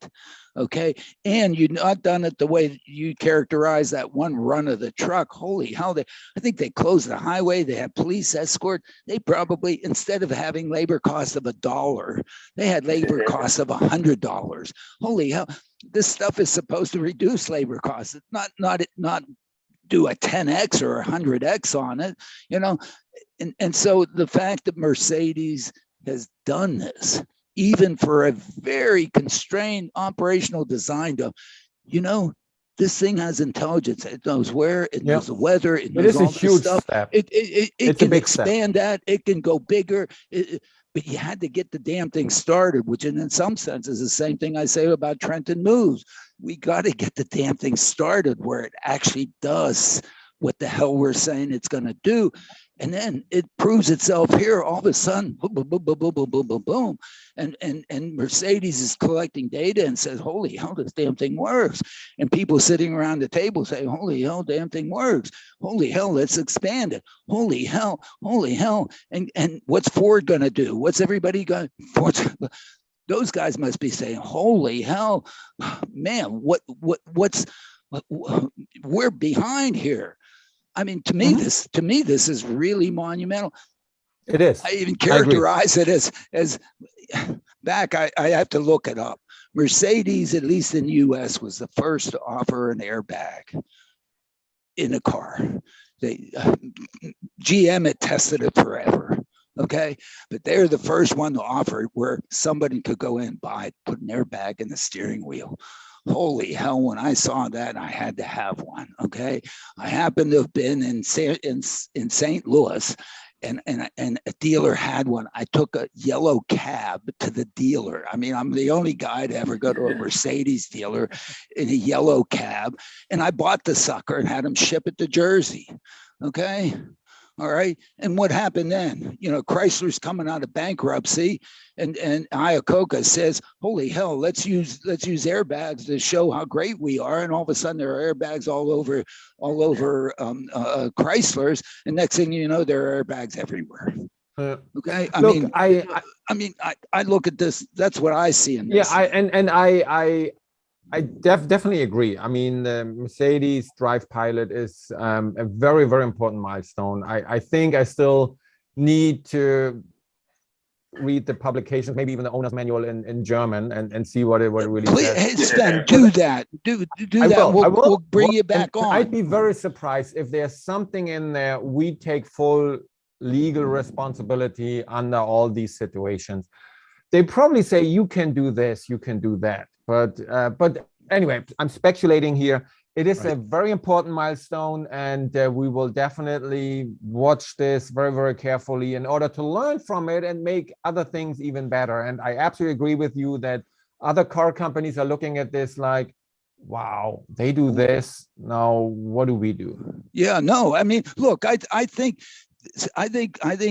Okay. And you've not done it the way you characterize that one run of the truck. Holy hell. I think they closed the highway. They had police escort. They probably, instead of having labor costs of $1, they had labor costs of $100. Holy hell. This stuff is supposed to reduce labor costs. It's not do a 10X or a 100X on it, and so the fact that Mercedes has done this, even for a very constrained operational design, this thing has intelligence. It knows where, it knows the weather, it knows all this stuff. Step. It can expand that, it can go bigger. But you had to get the damn thing started, which in some sense is the same thing I say about Trenton Moves. We got to get the damn thing started where it actually does what the hell we're saying it's going to do. And then it proves itself here all of a sudden, boom, boom, boom, boom, boom, boom, boom, boom, boom. And Mercedes is collecting data and says, holy hell, this damn thing works. And people sitting around the table say, holy hell, damn thing works. Holy hell, let's expand it. Holy hell, holy hell. And what's Ford going to do? What's everybody going to, those guys must be saying, holy hell, man, what's, we're behind here. I mean, to me, this is really monumental. It is. I even characterize it as back. I have to look it up. Mercedes, at least in the U.S., was the first to offer an airbag in a car. GM had tested it forever. Okay, but they're the first one to offer it where somebody could go in and put an airbag in the steering wheel. Holy hell, when I saw that, I had to have one. Okay. I happened to have been in St. Louis and a dealer had one. I took a yellow cab to the dealer. I mean, I'm the only guy to ever go to a Mercedes dealer in a yellow cab. And I bought the sucker and had him ship it to Jersey. Okay. All right. And what happened then? Chrysler's coming out of bankruptcy and Iacocca says, holy hell, let's use airbags to show how great we are. And all of a sudden there are airbags all over Chryslers. And next thing you know, there are airbags everywhere. Okay. I look at this. That's what I see in this. Yeah. I definitely agree. I mean, the Mercedes Drive Pilot is a very, very important milestone. I think I still need to read the publications, maybe even the owner's manual in German and see what it really says. Hey, Sven, do that. Do that. We'll bring you back on. I'd be very surprised if there's something in there. We take full legal responsibility under all these situations. They probably say, you can do this, you can do that. But anyway, I'm speculating here. It is a very important milestone, and we will definitely watch this very, very carefully in order to learn from it and make other things even better. And I absolutely agree with you that other car companies are looking at this like, wow, they do this. Now, what do we do? Yeah, no, I mean, look, I think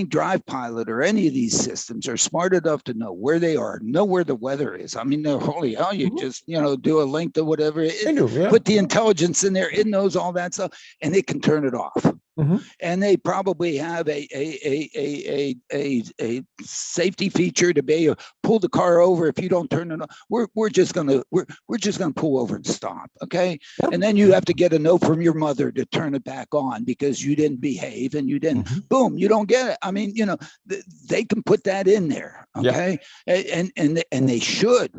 Drive Pilot or any of these systems are smart enough to know where they are, know where the weather is. I mean, holy hell, you just, do a link to whatever, put the intelligence in there, it knows all that stuff, and it can turn it off. And they probably have a safety feature to be able to pull the car over if you don't turn it on. We're just gonna pull over and stop, okay? And then you have to get a note from your mother to turn it back on because you didn't behave and you didn't. Boom, you don't get it. I mean, they can put that in there, okay? And they should.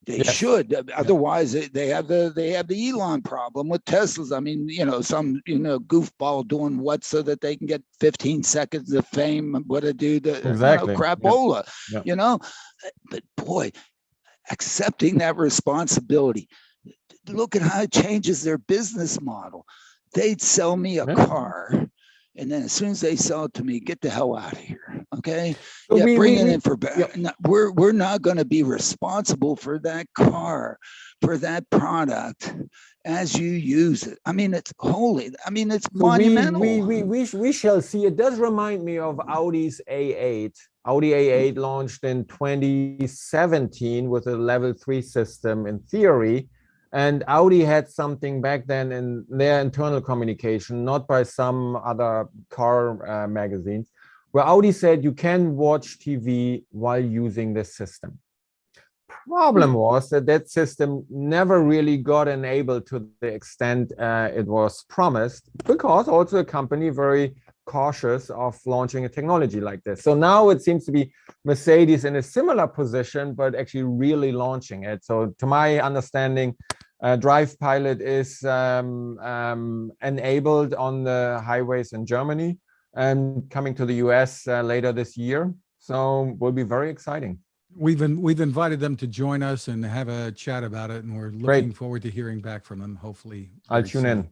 They Yes. should. Otherwise, they have the Elon problem with Teslas. I mean, some goofball doing what so that they can get 15 seconds of fame. What to do the Exactly. crapola. Yeah. But boy, accepting that responsibility. Look at how it changes their business model. They'd sell me a car, and then as soon as they sell it to me, get the hell out of here. Okay. So Bring it in for yeah. we're not going to be responsible for that car, for that product as you use it. I mean, it's holy. I mean, it's monumental. We shall see. It does remind me of Audi's A8. Audi A8 launched in 2017 with a level 3 system in theory. And Audi had something back then in their internal communication, not by some other car magazines, where Audi said you can watch TV while using this system. Problem was that system never really got enabled to the extent it was promised, because also a company very cautious of launching a technology like this. So now it seems to be Mercedes in a similar position, but actually really launching it. So to my understanding, Drive Pilot is enabled on the highways in Germany and coming to the US later this year. So will be very exciting. We've invited them to join us and have a chat about it, and we're looking forward to hearing back from them. Hopefully, I'll tune in.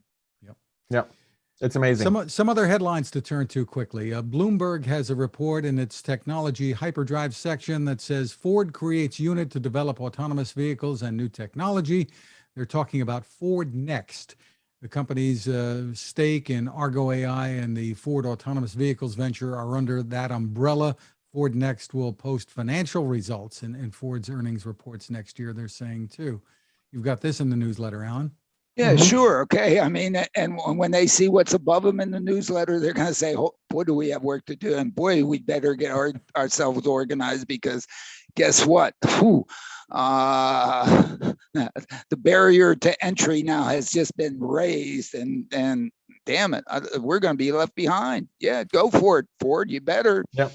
Yep. It's amazing. Some other headlines to turn to quickly. Bloomberg has a report in its technology hyperdrive section that says Ford creates unit to develop autonomous vehicles and new technology. They're talking about Ford Next. The company's stake in Argo AI and the Ford autonomous vehicles venture are under that umbrella. Ford Next will post financial results in Ford's earnings reports next year, they're saying too. You've got this in the newsletter, Alain. Yeah, sure. Okay. I mean, and when they see what's above them in the newsletter, they're going to say, oh, boy, do we have work to do. And boy, we better get ourselves organized, because guess what? The barrier to entry now has just been raised, and damn it, we're going to be left behind. Yeah, go for it, Ford. You better. Yep.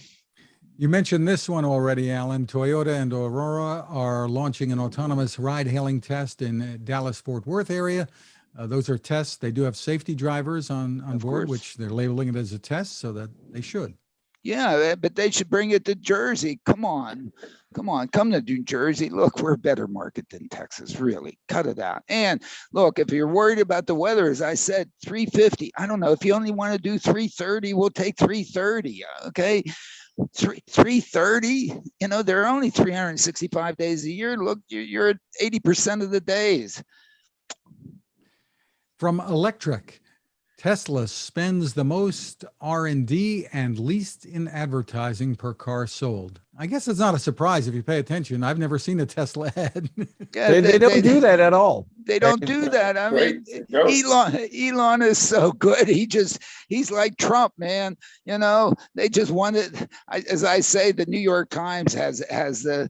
You mentioned this one already, Alan. Toyota and Aurora are launching an autonomous ride-hailing test in Dallas-Fort Worth area. Those are tests. They do have safety drivers on board, which they're labeling it as a test, so that they should. Yeah, but they should bring it to Jersey. Come on, come to New Jersey. Look, we're a better market than Texas, really. Cut it out. And look, if you're worried about the weather, as I said, 350. I don't know. If you only want to do 330, we'll take 330, okay? 330, there are only 365 days a year. Look, you're at 80% of the days. From Electric, Tesla spends the most R&D and least in advertising per car sold. I guess it's not a surprise if you pay attention. I've never seen a Tesla ad. Yeah, they don't do that at all. They don't do that. I mean, Elon is so good. He's like Trump, man. They just wanted, as I say, the New York Times has the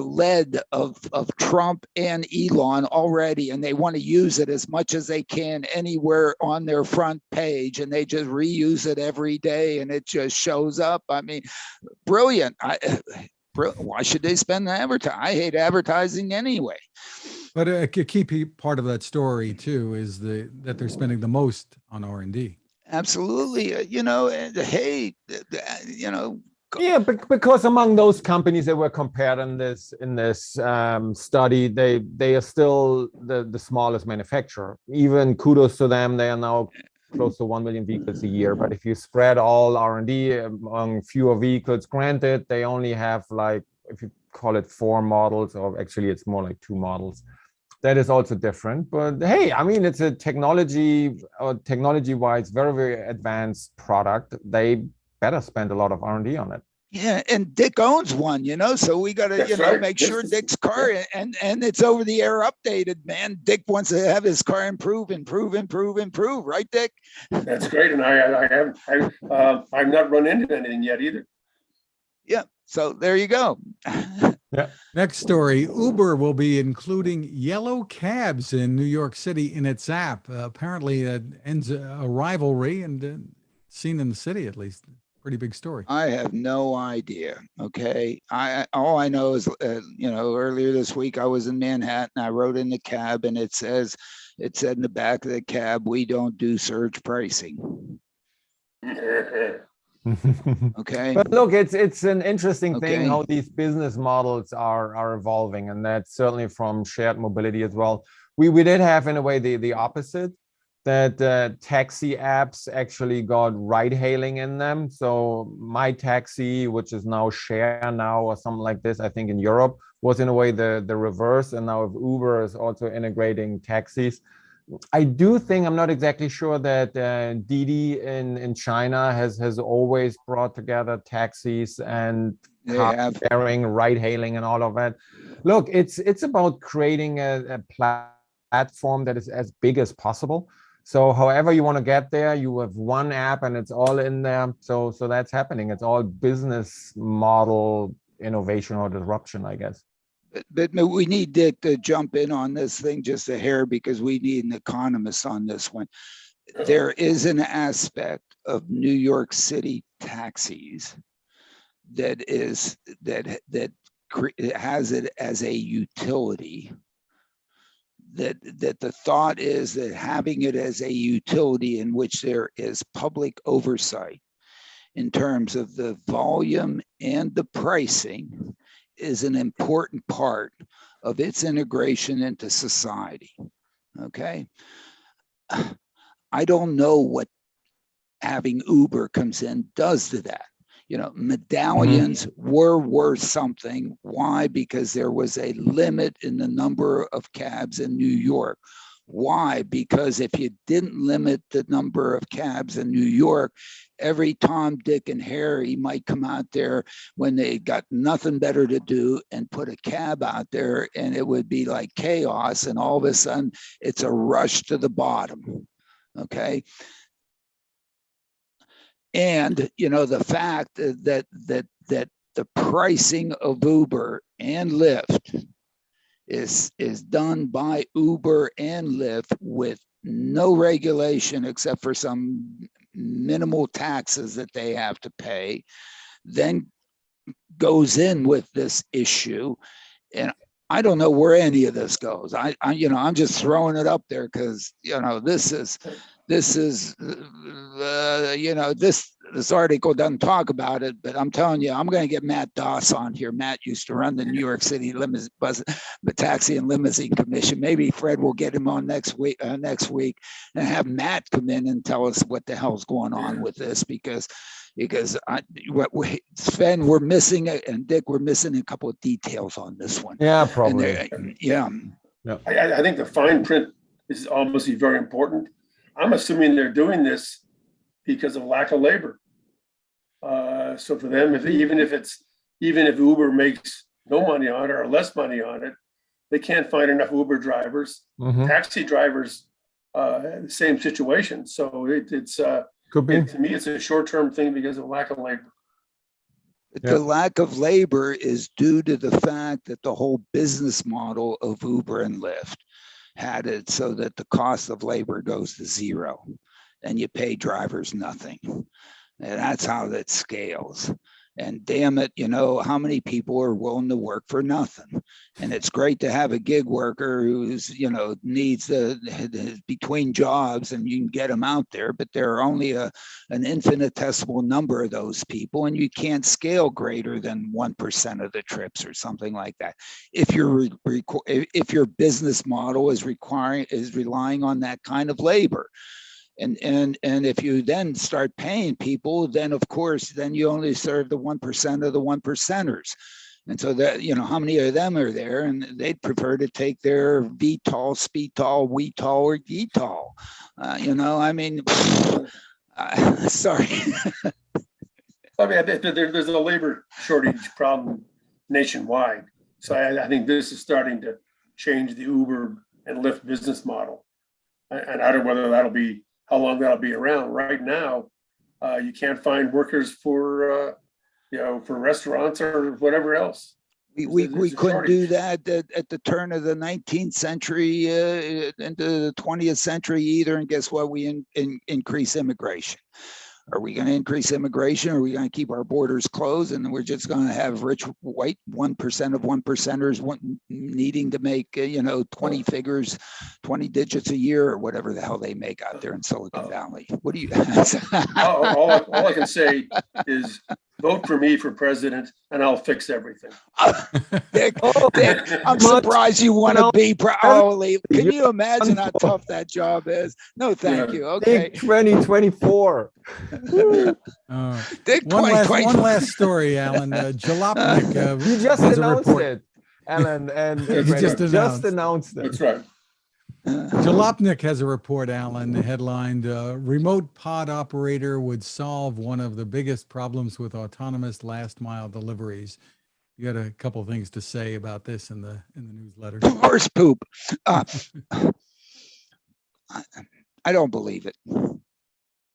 lead of Trump and Elon already, and they want to use it as much as they can anywhere on their front page, and they just reuse it every day, and it just shows up. I mean, brilliant. Why should they spend the advertising? I hate advertising anyway. But a key part of that story too is that they're spending the most on R&D. Absolutely. Yeah, because among those companies that were compared in this study, they are still the smallest manufacturer. Even kudos to them, they are now close to 1 million vehicles a year. But if you spread all R&D among fewer vehicles, granted, they only have, like, if you call it 4 models, or actually it's more like 2 models. That is also different. But hey, I mean, it's a technology-wise, very, very advanced product. They better spend a lot of R&D on it. Yeah, and Dick owns one, so we got to, make sure Dick's car and it's over the air updated, man. Dick wants to have his car improve, right, Dick? That's great, and I've not run into anything yet either. Yeah, so there you go. Yeah. Next story, Uber will be including yellow cabs in New York City in its app. Apparently, it ends a rivalry, and seen in the city at least. Pretty big story. I have no idea. Okay. All I know is, earlier this week I was in Manhattan. I rode in the cab and it said in the back of the cab, we don't do surge pricing. Okay. But look, it's an interesting thing Okay. how these business models are evolving, and that's certainly from shared mobility as well. We did have in a way the opposite, that taxi apps actually got ride hailing in them. So My Taxi, which is now Share Now or something like this, I think in Europe, was in a way the reverse. And now if Uber is also integrating taxis, I do think, I'm not exactly sure that Didi in China has always brought together taxis and They car have. sharing, ride hailing, and all of that. Look, it's about creating a platform that is as big as possible. So however you want to get there, you have one app and it's all in there. So that's happening. It's all business model innovation or disruption, I guess. But we need Dick to jump in on this thing just a hair, because we need an economist on this one. There is an aspect of New York City taxis that has it as a utility. That the thought is that having it as a utility in which there is public oversight in terms of the volume and the pricing is an important part of its integration into society. Okay. I don't know what having Uber comes in does to that. Medallions were worth something. Why? Because there was a limit in the number of cabs in New York. Why? Because if you didn't limit the number of cabs in New York, every Tom, Dick, and Harry might come out there when they got nothing better to do and put a cab out there, and it would be like chaos. And all of a sudden, it's a rush to the bottom. Okay. And the fact that the pricing of Uber and Lyft is done by Uber and Lyft with no regulation except for some minimal taxes that they have to pay, then goes in with this issue. And I don't know where any of this goes. I'm just throwing it up there because this article doesn't talk about it, but I'm telling you, I'm going to get Matt Doss on here. Matt used to run the New York City Taxi and Limousine Commission. Maybe Fred will get him on next week, and have Matt come in and tell us what the hell's going on with this, because Sven, we're missing it, and Dick, we're missing a couple of details on this one. Yeah, probably. I think the fine print is obviously very important. I'm assuming they're doing this because of lack of labor. So for them, even if Uber makes no money on it or less money on it, they can't find enough Uber drivers. Taxi drivers, the same situation. So it's could be. To me, it's a short-term thing because of lack of labor. The lack of labor is due to the fact that the whole business model of Uber and Lyft had it so that the cost of labor goes to zero and you pay drivers nothing. And that's how that scales. And damn it, how many people are willing to work for nothing? And it's great to have a gig worker who's, needs between jobs, and you can get them out there, but there are only an infinitesimal number of those people, and you can't scale greater than 1% of the trips or something like that. If your business model is relying on that kind of labor. And if you then start paying people, then of course, then you only serve the 1% of the 1%ers. And so that, how many of them are there, and they'd prefer to take their VTOL, SPTOL, WETOL, or GTOL. Sorry. There's a labor shortage problem nationwide. So I think this is starting to change the Uber and Lyft business model. And I don't know whether how long that'll be around. Right now, you can't find workers for restaurants or whatever else. We couldn't do that at the turn of the 19th century into the 20th century either. And guess what? We increase immigration. Are we going to increase immigration? Or are we going to keep our borders closed? And we're just going to have rich white 1% of 1%ers needing to make, 20 figures, 20 digits a year or whatever the hell they make out there in Silicon Valley. What do you? all I can say is vote for me for president and I'll fix everything. Dick, I'm Mudge, surprised you want to be. Holy, can you imagine how for- tough that job is? No, thank Yeah. you. Okay. Big 2024. Dick, One 2020. last story, Alan. Jalopnik You just has a announced report. it, Alan, and He just announced. announced it. That's right. Jalopnik has a report, Alan, headlined, remote pod operator would solve one of the biggest problems with autonomous last mile deliveries. You got a couple of things to say about this in the newsletter. Horse poop. I don't believe it.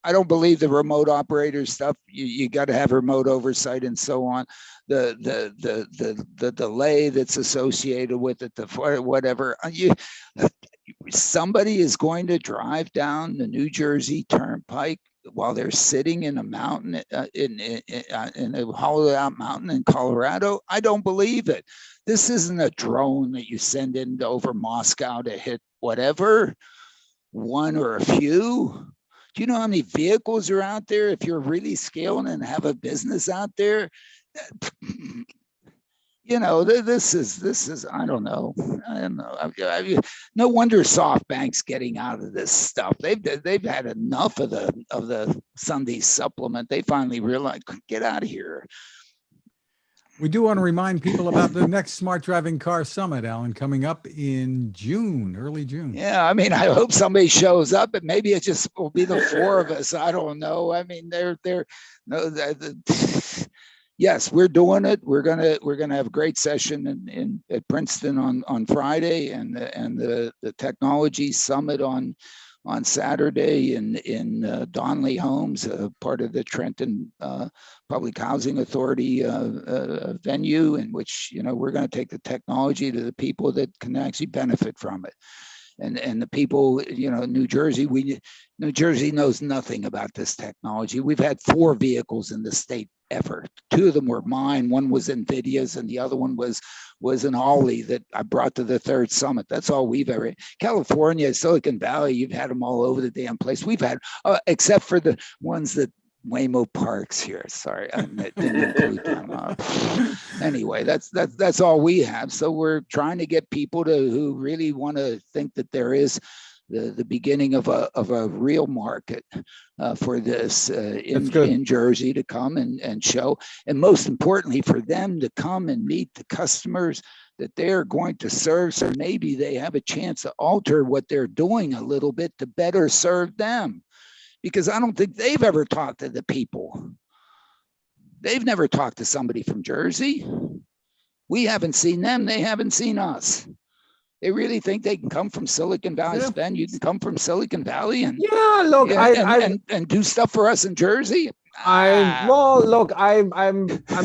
I don't believe the remote operator stuff. You got to have remote oversight and so on. The delay that's associated with it, the whatever. Somebody is going to drive down the New Jersey Turnpike while they're sitting in a mountain in a hollowed out mountain in Colorado. I don't believe it. This isn't a drone that you send in over Moscow to hit whatever, one or a few. Do you know how many vehicles are out there? If you're really scaling and have a business out there, this is I don't know. No wonder SoftBank's getting out of this stuff. They've had enough of the Sunday supplement. They finally realized, get out of here. We do want to remind people about the next Smart Driving Car Summit, Alan, coming up in June, early June. Yeah, I mean, I hope somebody shows up, but maybe it just will be the four of us. I don't know. I mean, yes, we're doing it. We're gonna have a great session at Princeton on Friday, and the technology summit on Saturday in Donley Homes, part of the Trenton Public Housing Authority venue, in which we're going to take the technology to the people that can actually benefit from it. And the people, New Jersey knows nothing about this technology. We've had 4 vehicles in the state ever. 2 of them were mine. One was NVIDIA's, and the other one was an Ollie that I brought to the 3rd summit. That's all we've ever. California, Silicon Valley, you've had them all over the damn place. We've had, except for the ones that Waymo Parks here. Sorry, I didn't include them. Anyway, that's all we have. So we're trying to get people who really want to think that there is the beginning of a real market for this in Jersey to come and show, and most importantly for them to come and meet the customers that they're going to serve, so maybe they have a chance to alter what they're doing a little bit to better serve them, because I don't think they've ever talked to the people. They've never talked to somebody from Jersey. We haven't seen them. They haven't seen us. They really think they can come from Silicon Valley. Yeah. Sven, you can come from Silicon Valley and Look, and do stuff for us in Jersey. I'm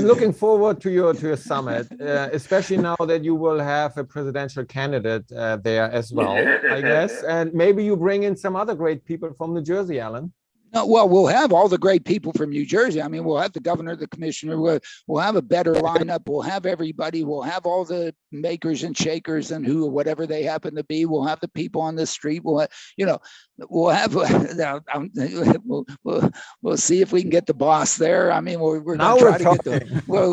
looking forward to your summit, especially now that you will have a presidential candidate there as well, I guess, and maybe you bring in some other great people from New Jersey, Alan. No, well, we'll have all the great people from New Jersey. I mean, we'll have the governor, the commissioner. We'll have a better lineup. We'll have everybody. We'll have all the makers and shakers and whatever they happen to be. We'll have the people on the street. We'll have. We'll see if we can get the boss there. I mean, we're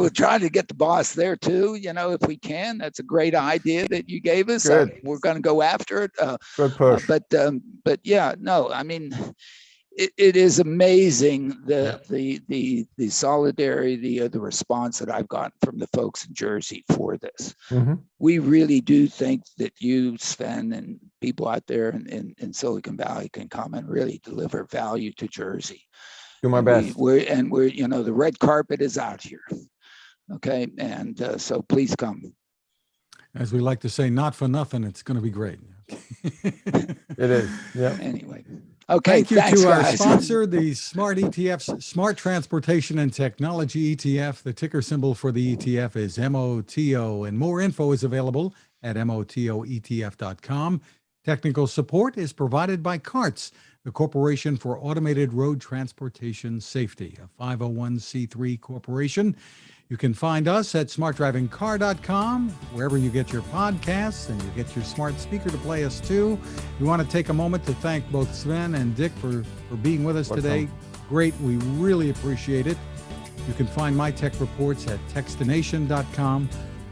trying to get the boss there too. If we can. That's a great idea that you gave us. We're going to go after it. Good push. But yeah, no, I mean. It is amazing the solidarity, the response that I've gotten from the folks in Jersey for this. Mm-hmm. We really do think that you, Sven, and people out there in Silicon Valley can come and really deliver value to Jersey. Do my best. We're the red carpet is out here. Okay, and so please come. As we like to say, not for nothing, it's going to be great. It is. Yeah. Anyway. Okay, thank you to our sponsor, the Smart ETFs, Smart Transportation and Technology ETF. The ticker symbol for the ETF is MOTO, and more info is available at motoetf.com. Technical support is provided by CARTS, the Corporation for Automated Road Transportation Safety, a 501c3 corporation. You can find us at smartdrivingcar.com, wherever you get your podcasts, and you get your smart speaker to play us too. We want to take a moment to thank both Sven and Dick for being with us today. Great. We really appreciate it. You can find my tech reports at techstination.com.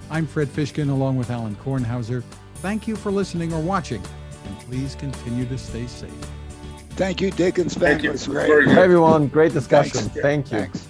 I'm Fred Fishkin along with Alain Kornhauser. Thank you for listening or watching, and please continue to stay safe. Thank you, Dick and Sven. Thank you. It was great. Very good. Everyone, great discussion. Thanks. Thank you. Thanks.